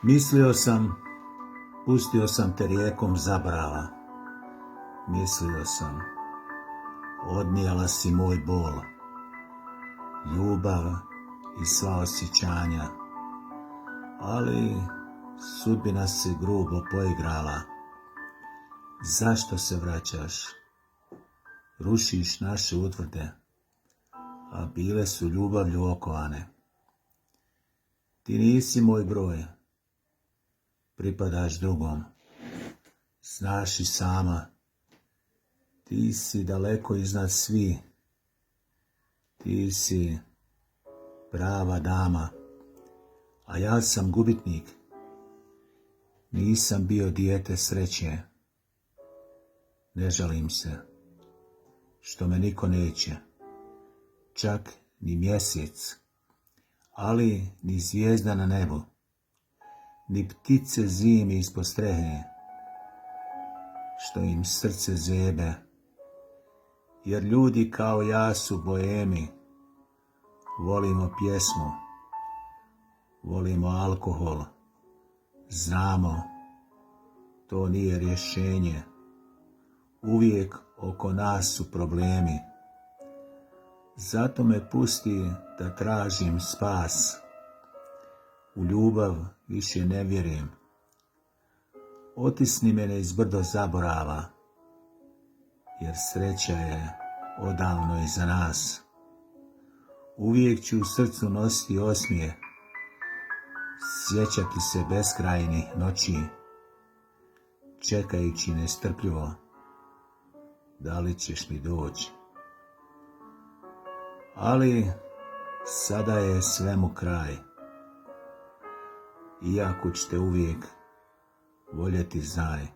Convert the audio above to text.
Mislio sam, pustio sam te rijekom zabrava. Mislio sam, odnijela si moj bol, ljubav i sva osjećanja. Ali sudbina se grubo poigrala. Zašto se vraćaš? Rušiš naše utvrde, a bile su ljubavlju okovane. Ti nisi moj broj, pripadaš drugom. Znaš i sama, ti si daleko iznad svih. Ti si prava dama, a ja sam gubitnik. Nisam bio dijete sreće. Ne žalim se, što me niko neće, čak ni mjesec, ali ni zvijezda na nebu, ni ptice zimi ispod strehe, što im srce zebe, jer ljudi kao ja su boemi. Volimo pjesmu, volimo alkohol, znamo, to nije rješenje. Uvijek oko nas su problemi. Zato me pusti da tražim spas. U ljubav više ne vjerujem. Otisni me niz brdo zaborava, jer sreća je odavno iza nas. Uvijek ću u srcu nositi osmijeh, sjećati se beskrajnih noći, čekajući nestrpljivo da li ćeš mi doći. Ali sada je svemu kraj, iako ću te uvijek voljeti, znaj.